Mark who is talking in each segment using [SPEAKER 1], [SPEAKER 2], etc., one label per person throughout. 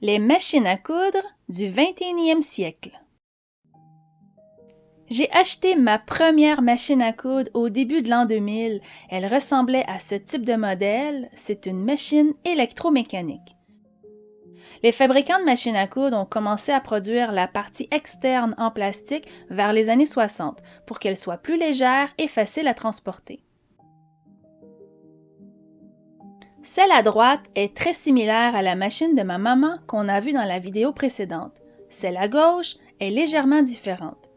[SPEAKER 1] Les machines à coudre du 21e siècle. J'ai acheté ma première machine à coudre au début de l'an 2000. Elle ressemblait à ce type de modèle. C'est une machine électromécanique. Les fabricants de machines à coudre ont commencé à produire la partie externe en plastique vers les années 60 pour qu'elle soit plus légère et facile à transporter. Celle à droite est très similaire à la machine de ma maman qu'on a vue dans la vidéo précédente. Celle à gauche est légèrement différente.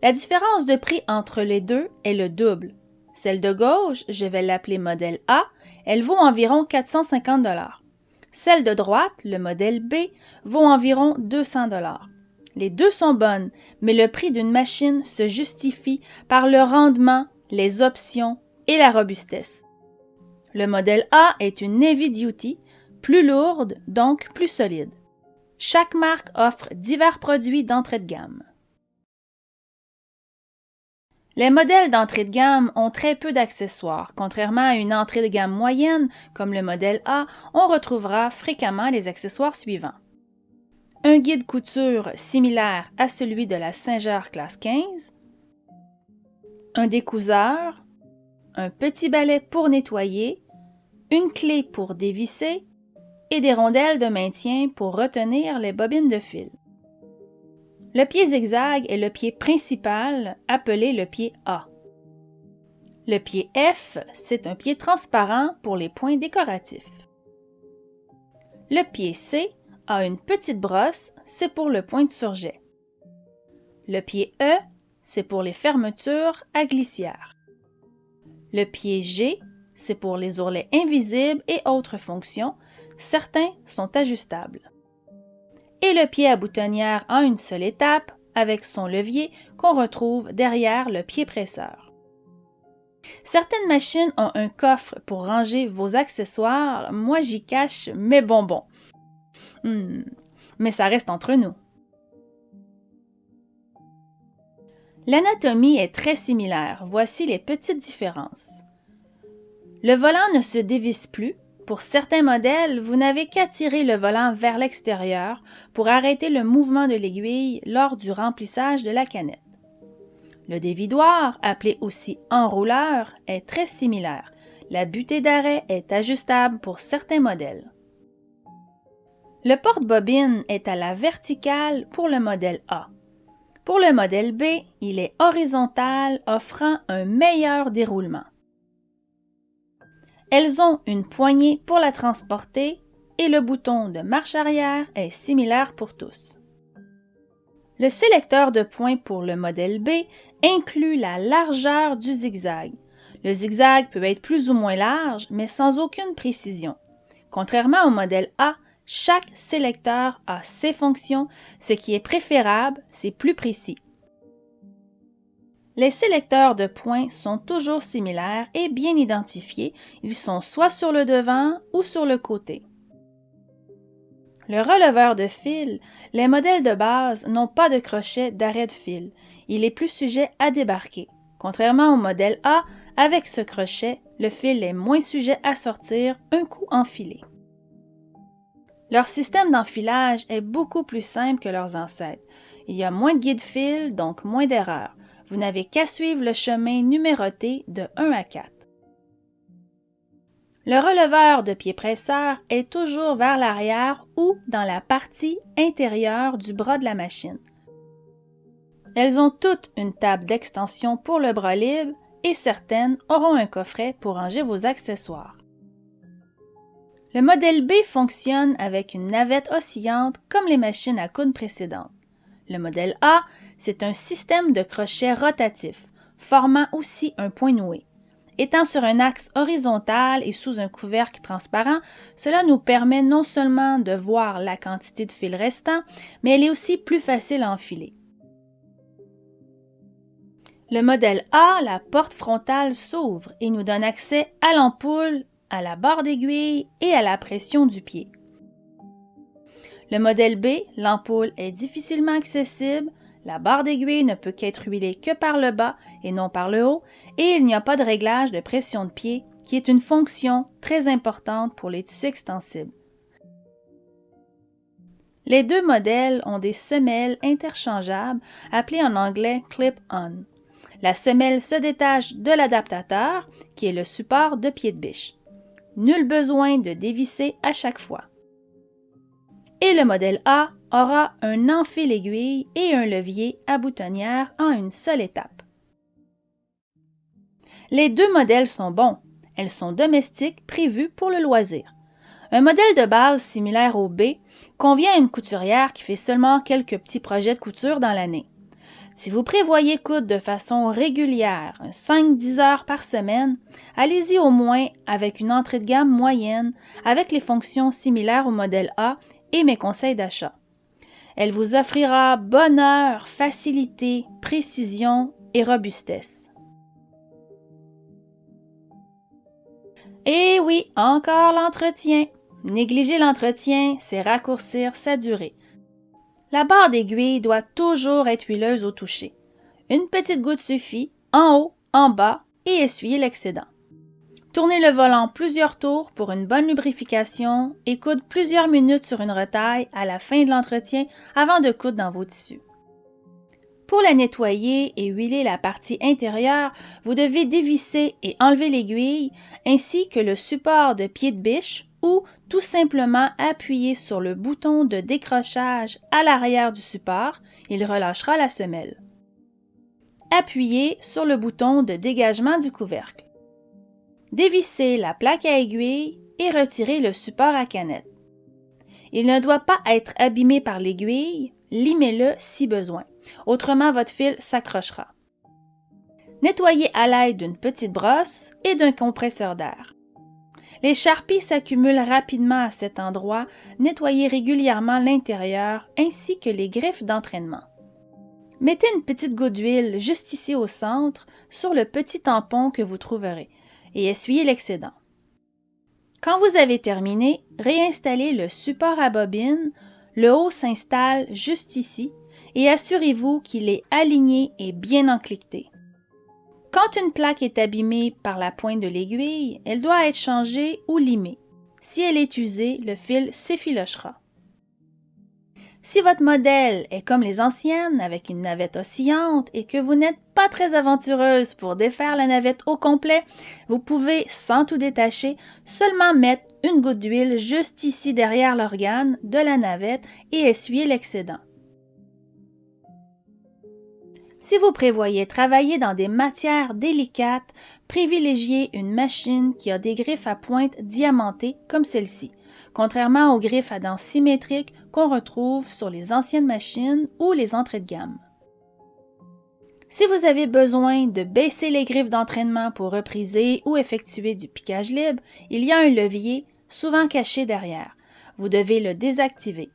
[SPEAKER 1] La différence de prix entre les deux est le double. Celle de gauche, je vais l'appeler modèle A, elle vaut environ 450 $. Celle de droite, le modèle B, vaut environ 200 $. Les deux sont bonnes, mais le prix d'une machine se justifie par le rendement, les options et la robustesse. Le modèle A est une heavy duty, plus lourde, donc plus solide. Chaque marque offre divers produits d'entrée de gamme. Les modèles d'entrée de gamme ont très peu d'accessoires. Contrairement à une entrée de gamme moyenne, comme le modèle A, on retrouvera fréquemment les accessoires suivants. Un guide couture similaire à celui de la Singer classe 15, un découseur, un petit balai pour nettoyer, une clé pour dévisser et des rondelles de maintien pour retenir les bobines de fil. Le pied zigzag est le pied principal, appelé le pied A. Le pied F, c'est un pied transparent pour les points décoratifs. Le pied C a une petite brosse, c'est pour le point de surjet. Le pied E, c'est pour les fermetures à glissière. Le pied G, c'est pour les ourlets invisibles et autres fonctions. Certains sont ajustables. Et le pied à boutonnière en une seule étape, avec son levier qu'on retrouve derrière le pied presseur. Certaines machines ont un coffre pour ranger vos accessoires. Moi, j'y cache mes bonbons. Mais ça reste entre nous. L'anatomie est très similaire. Voici les petites différences. Le volant ne se dévisse plus. Pour certains modèles, vous n'avez qu'à tirer le volant vers l'extérieur pour arrêter le mouvement de l'aiguille lors du remplissage de la canette. Le dévidoir, appelé aussi enrouleur, est très similaire. La butée d'arrêt est ajustable pour certains modèles. Le porte-bobine est à la verticale pour le modèle A. Pour le modèle B, il est horizontal, offrant un meilleur déroulement. Elles ont une poignée pour la transporter et le bouton de marche arrière est similaire pour tous. Le sélecteur de points pour le modèle B inclut la largeur du zigzag. Le zigzag peut être plus ou moins large, mais sans aucune précision. Contrairement au modèle A, chaque sélecteur a ses fonctions, ce qui est préférable, c'est plus précis. Les sélecteurs de points sont toujours similaires et bien identifiés. Ils sont soit sur le devant ou sur le côté. Le releveur de fil, les modèles de base n'ont pas de crochet d'arrêt de fil. Il est plus sujet à débarquer. Contrairement au modèle A, avec ce crochet, le fil est moins sujet à sortir un coup enfilé. Leur système d'enfilage est beaucoup plus simple que leurs ancêtres. Il y a moins de guide-fil, donc moins d'erreurs. Vous n'avez qu'à suivre le chemin numéroté de 1 à 4. Le releveur de pied presseur est toujours vers l'arrière ou dans la partie intérieure du bras de la machine. Elles ont toutes une table d'extension pour le bras libre et certaines auront un coffret pour ranger vos accessoires. Le modèle B fonctionne avec une navette oscillante comme les machines à coudre précédentes. Le modèle A, c'est un système de crochets rotatifs, formant aussi un point noué. Étant sur un axe horizontal et sous un couvercle transparent, cela nous permet non seulement de voir la quantité de fil restant, mais elle est aussi plus facile à enfiler. Le modèle A, la porte frontale s'ouvre et nous donne accès à l'ampoule, à la barre d'aiguille et à la pression du pied. Le modèle B, l'ampoule est difficilement accessible, la barre d'aiguille ne peut qu'être huilée que par le bas et non par le haut, et il n'y a pas de réglage de pression de pied, qui est une fonction très importante pour les tissus extensibles. Les deux modèles ont des semelles interchangeables appelées en anglais clip-on. La semelle se détache de l'adaptateur, qui est le support de pied de biche. Nul besoin de dévisser à chaque fois. Et le modèle A aura un enfile-aiguille et un levier à boutonnière en une seule étape. Les deux modèles sont bons. Elles sont domestiques, prévues pour le loisir. Un modèle de base similaire au B convient à une couturière qui fait seulement quelques petits projets de couture dans l'année. Si vous prévoyez coudre de façon régulière, 5-10 heures par semaine, allez-y au moins avec une entrée de gamme moyenne avec les fonctions similaires au modèle A et mes conseils d'achat. Elle vous offrira bonheur, facilité, précision et robustesse. Et oui, encore l'entretien. Négliger l'entretien, c'est raccourcir sa durée. La barre d'aiguille doit toujours être huileuse au toucher. Une petite goutte suffit, en haut, en bas, et essuyez l'excédent. Tournez le volant plusieurs tours pour une bonne lubrification et coudre plusieurs minutes sur une retaille à la fin de l'entretien avant de coudre dans vos tissus. Pour la nettoyer et huiler la partie intérieure, vous devez dévisser et enlever l'aiguille ainsi que le support de pied de biche ou tout simplement appuyer sur le bouton de décrochage à l'arrière du support, il relâchera la semelle. Appuyez sur le bouton de dégagement du couvercle. Dévissez la plaque à aiguille et retirez le support à canette. Il ne doit pas être abîmé par l'aiguille, limez-le si besoin. Autrement, votre fil s'accrochera. Nettoyez à l'aide d'une petite brosse et d'un compresseur d'air. Les charpies s'accumulent rapidement à cet endroit, nettoyez régulièrement l'intérieur ainsi que les griffes d'entraînement. Mettez une petite goutte d'huile juste ici au centre, sur le petit tampon que vous trouverez, et essuyez l'excédent. Quand vous avez terminé, réinstallez le support à bobine, le haut s'installe juste ici, et assurez-vous qu'il est aligné et bien encliqueté. Quand une plaque est abîmée par la pointe de l'aiguille, elle doit être changée ou limée. Si elle est usée, le fil s'effilochera. Si votre modèle est comme les anciennes, avec une navette oscillante et que vous n'êtes pas très aventureuse pour défaire la navette au complet, vous pouvez, sans tout détacher, seulement mettre une goutte d'huile juste ici derrière l'organe de la navette et essuyer l'excédent. Si vous prévoyez travailler dans des matières délicates, privilégiez une machine qui a des griffes à pointe diamantées comme celle-ci, contrairement aux griffes à dents symétriques qu'on retrouve sur les anciennes machines ou les entrées de gamme. Si vous avez besoin de baisser les griffes d'entraînement pour repriser ou effectuer du piquage libre, il y a un levier, souvent caché derrière. Vous devez le désactiver.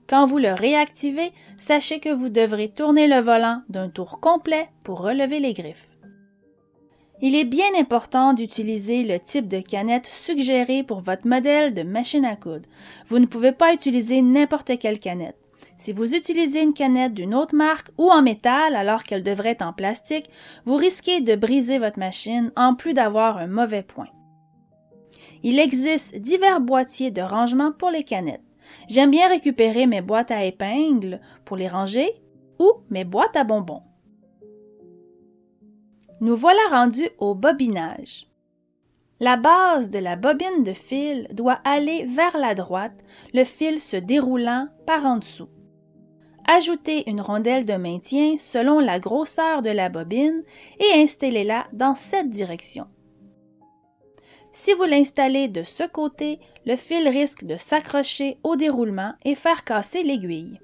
[SPEAKER 1] Quand vous le réactivez, sachez que vous devrez tourner le volant d'un tour complet pour relever les griffes. Il est bien important d'utiliser le type de canette suggéré pour votre modèle de machine à coudre. Vous ne pouvez pas utiliser n'importe quelle canette. Si vous utilisez une canette d'une autre marque ou en métal alors qu'elle devrait être en plastique, vous risquez de briser votre machine en plus d'avoir un mauvais point. Il existe divers boîtiers de rangement pour les canettes. J'aime bien récupérer mes boîtes à épingles pour les ranger ou mes boîtes à bonbons. Nous voilà rendus au bobinage. La base de la bobine de fil doit aller vers la droite, le fil se déroulant par en dessous. Ajoutez une rondelle de maintien selon la grosseur de la bobine et installez-la dans cette direction. Si vous l'installez de ce côté, le fil risque de s'accrocher au déroulement et faire casser l'aiguille.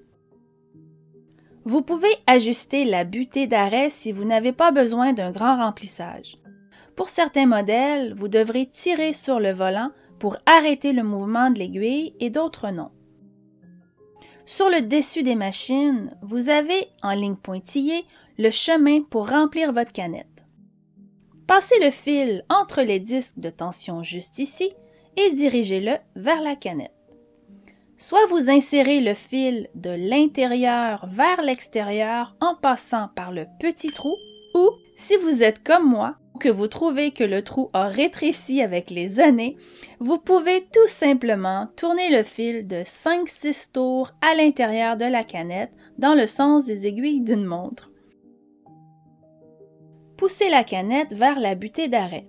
[SPEAKER 1] Vous pouvez ajuster la butée d'arrêt si vous n'avez pas besoin d'un grand remplissage. Pour certains modèles, vous devrez tirer sur le volant pour arrêter le mouvement de l'aiguille et d'autres non. Sur le dessus des machines, vous avez, en ligne pointillée, le chemin pour remplir votre canette. Passez le fil entre les disques de tension juste ici et dirigez-le vers la canette. Soit vous insérez le fil de l'intérieur vers l'extérieur en passant par le petit trou, ou, si vous êtes comme moi, que vous trouvez que le trou a rétréci avec les années, vous pouvez tout simplement tourner le fil de 5-6 tours à l'intérieur de la canette dans le sens des aiguilles d'une montre. Poussez la canette vers la butée d'arrêt.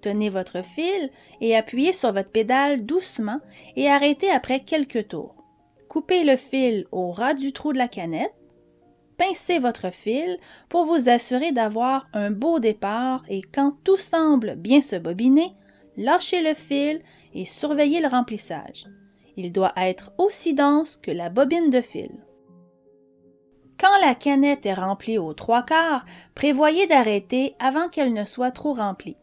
[SPEAKER 1] Tenez votre fil et appuyez sur votre pédale doucement et arrêtez après quelques tours. Coupez le fil au ras du trou de la canette. Pincez votre fil pour vous assurer d'avoir un beau départ et quand tout semble bien se bobiner, lâchez le fil et surveillez le remplissage. Il doit être aussi dense que la bobine de fil. Quand la canette est remplie aux 3/4, prévoyez d'arrêter avant qu'elle ne soit trop remplie.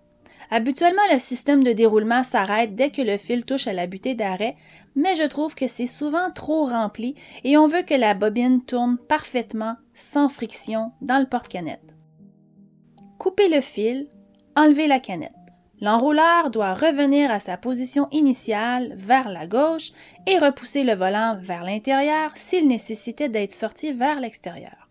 [SPEAKER 1] Habituellement, le système de déroulement s'arrête dès que le fil touche à la butée d'arrêt, mais je trouve que c'est souvent trop rempli et on veut que la bobine tourne parfaitement, sans friction, dans le porte-canette. Coupez le fil, enlevez la canette. L'enrouleur doit revenir à sa position initiale, vers la gauche, et repousser le volant vers l'intérieur s'il nécessitait d'être sorti vers l'extérieur.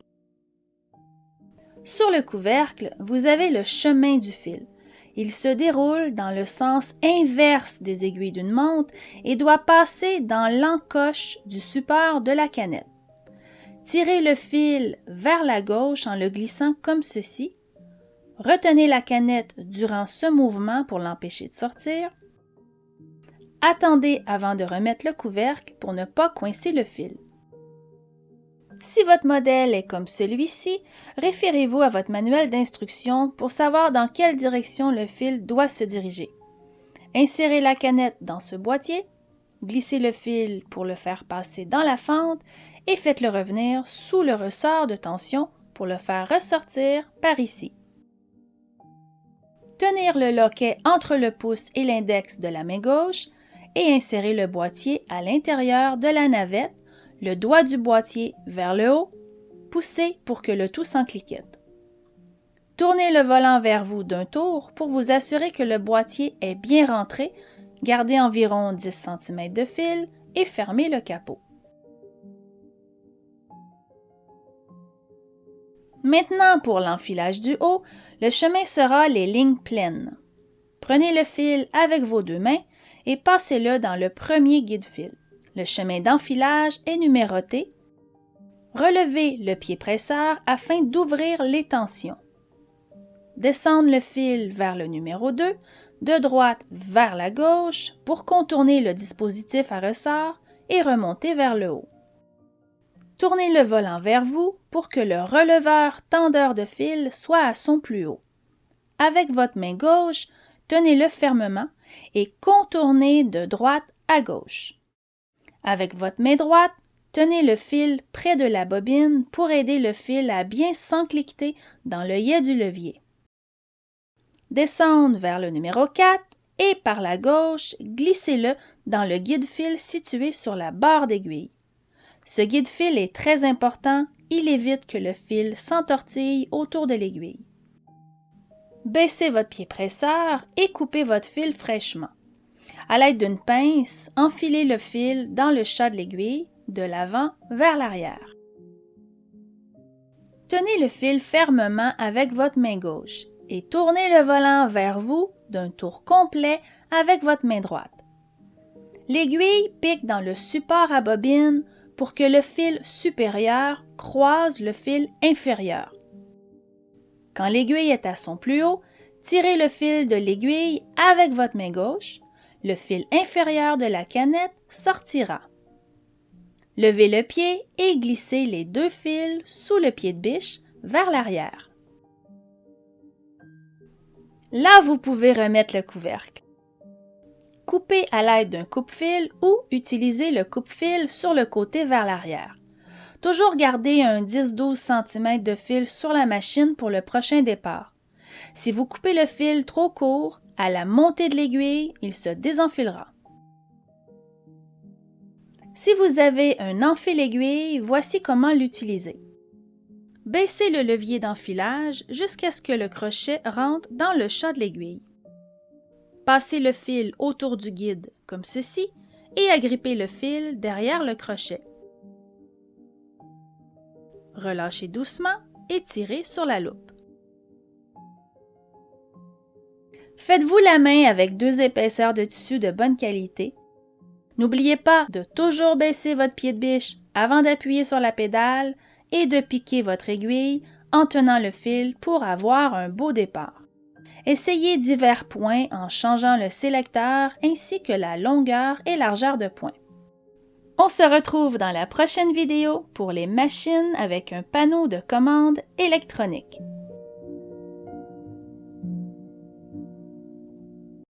[SPEAKER 1] Sur le couvercle, vous avez le chemin du fil. Il se déroule dans le sens inverse des aiguilles d'une montre et doit passer dans l'encoche du support de la canette. Tirez le fil vers la gauche en le glissant comme ceci. Retenez la canette durant ce mouvement pour l'empêcher de sortir. Attendez avant de remettre le couvercle pour ne pas coincer le fil. Si votre modèle est comme celui-ci, référez-vous à votre manuel d'instruction pour savoir dans quelle direction le fil doit se diriger. Insérez la canette dans ce boîtier, glissez le fil pour le faire passer dans la fente et faites-le revenir sous le ressort de tension pour le faire ressortir par ici. Tenir le loquet entre le pouce et l'index de la main gauche et insérer le boîtier à l'intérieur de la navette, le doigt du boîtier vers le haut, poussez pour que le tout s'encliquette. Tournez le volant vers vous d'un tour pour vous assurer que le boîtier est bien rentré, gardez environ 10 cm de fil et fermez le capot. Maintenant, pour l'enfilage du haut, le chemin sera les lignes pleines. Prenez le fil avec vos 2 mains et passez-le dans le premier guide-fil. Le chemin d'enfilage est numéroté. Relevez le pied presseur afin d'ouvrir les tensions. Descendre le fil vers le numéro 2, de droite vers la gauche pour contourner le dispositif à ressort et remonter vers le haut. Tournez le volant vers vous pour que le releveur tendeur de fil soit à son plus haut. Avec votre main gauche, tenez-le fermement et contournez de droite à gauche. Avec votre main droite, tenez le fil près de la bobine pour aider le fil à bien s'encliqueter dans l'œillet du levier. Descendre vers le numéro 4 et par la gauche, glissez-le dans le guide-fil situé sur la barre d'aiguille. Ce guide-fil est très important, il évite que le fil s'entortille autour de l'aiguille. Baissez votre pied presseur et coupez votre fil fraîchement. À l'aide d'une pince, enfilez le fil dans le chat de l'aiguille, de l'avant vers l'arrière. Tenez le fil fermement avec votre main gauche et tournez le volant vers vous d'un tour complet avec votre main droite. L'aiguille pique dans le support à bobine pour que le fil supérieur croise le fil inférieur. Quand l'aiguille est à son plus haut, tirez le fil de l'aiguille avec votre main gauche. Le fil inférieur de la canette sortira. Levez le pied et glissez les 2 fils sous le pied de biche vers l'arrière. Là, vous pouvez remettre le couvercle. Coupez à l'aide d'un coupe-fil ou utilisez le coupe-fil sur le côté vers l'arrière. Toujours garder un 10-12 cm de fil sur la machine pour le prochain départ. Si vous coupez le fil trop court, à la montée de l'aiguille, il se désenfilera. Si vous avez un enfile-aiguille, voici comment l'utiliser. Baissez le levier d'enfilage jusqu'à ce que le crochet rentre dans le chat de l'aiguille. Passez le fil autour du guide, comme ceci, et agrippez le fil derrière le crochet. Relâchez doucement et tirez sur la loupe. Faites-vous la main avec 2 épaisseurs de tissu de bonne qualité. N'oubliez pas de toujours baisser votre pied de biche avant d'appuyer sur la pédale et de piquer votre aiguille en tenant le fil pour avoir un beau départ. Essayez divers points en changeant le sélecteur ainsi que la longueur et largeur de points. On se retrouve dans la prochaine vidéo pour les machines avec un panneau de commande électronique.